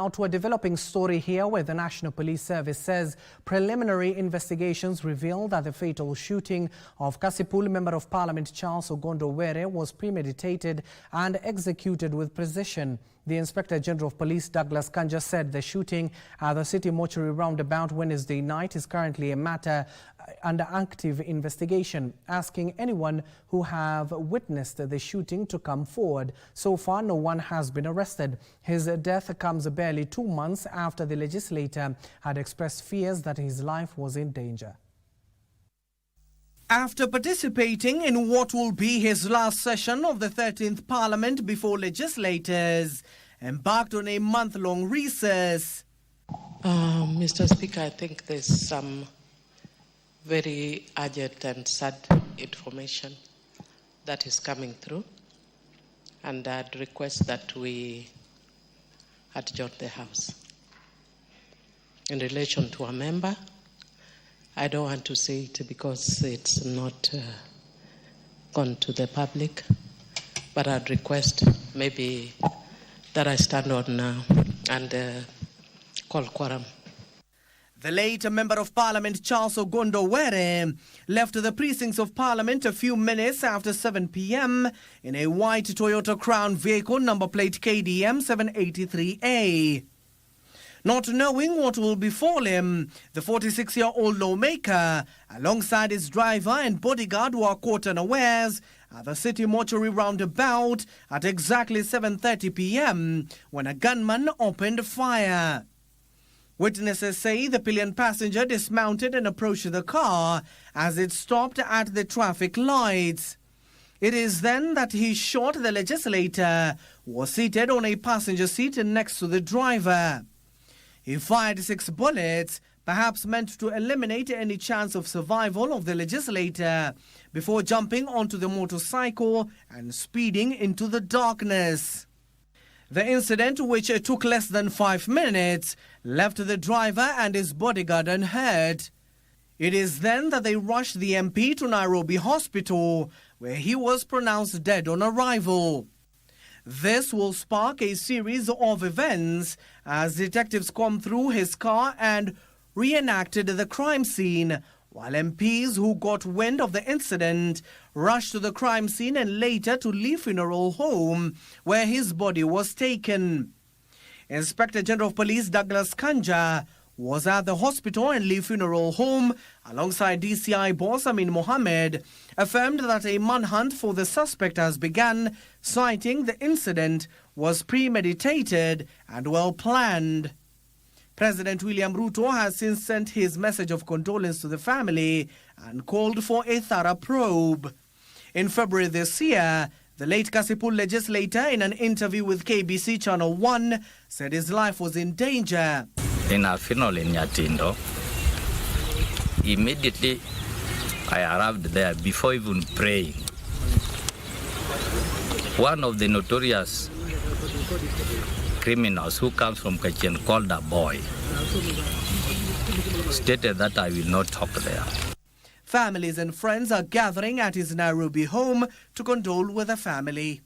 Now to a developing story here where the National Police Service says preliminary investigations reveal that the fatal shooting of Kasipul Member of Parliament Charles Ong'ondo was premeditated and executed with precision. The Inspector General of Police, Douglas Kanja, said the shooting at the City Mortuary roundabout Wednesday night is currently a matter under active investigation, asking anyone who have witnessed the shooting to come forward. So far, no one has been arrested. His death comes barely 2 months after the legislator had expressed fears that his life was in danger. After participating in what will be his last session of the 13th Parliament before legislators embarked on a month-long recess. Mr. Speaker, I think there's some very urgent and sad information that is coming through, and I'd request that we adjourn the House. In relation to a member, I don't want to say it because it's not gone to the public, but I'd request maybe that I stand on now and call quorum. The late Member of Parliament Charles Ong'ondo left the precincts of Parliament a few minutes after 7 p.m. in a white Toyota Crown vehicle number plate KDM 783A. Not knowing what will befall him, the 46-year-old lawmaker, alongside his driver and bodyguard, were caught unawares at the City Mortuary roundabout at exactly 7:30 p.m. when a gunman opened fire. Witnesses say the pillion passenger dismounted and approached the car as it stopped at the traffic lights. It is then that he shot the legislator, who was seated on a passenger seat next to the driver. He fired 6 bullets, perhaps meant to eliminate any chance of survival of the legislator, before jumping onto the motorcycle and speeding into the darkness. The incident, which took less than 5 minutes, left the driver and his bodyguard unhurt. It is then that they rushed the MP to Nairobi Hospital, where he was pronounced dead on arrival. This will spark a series of events as detectives combed through his car and reenacted the crime scene, while MPs who got wind of the incident rushed to the crime scene and later to Lee Funeral Home, where his body was taken. Inspector General of Police Douglas Kanja was at the hospital and Lee Funeral Home alongside DCI boss Amin Mohammed, affirmed that a manhunt for the suspect has begun, citing the incident was premeditated and well planned. President William Ruto has since sent his message of condolence to the family and called for a thorough probe. In February this year, the late Kasipul legislator, in an interview with KBC Channel 1, said his life was in danger. In our funeral in Nyatindo, immediately I arrived there before even praying. One of the notorious criminals who comes from Kachin called a boy stated that I will not talk there. Families and friends are gathering at his Nairobi home to condole with the family.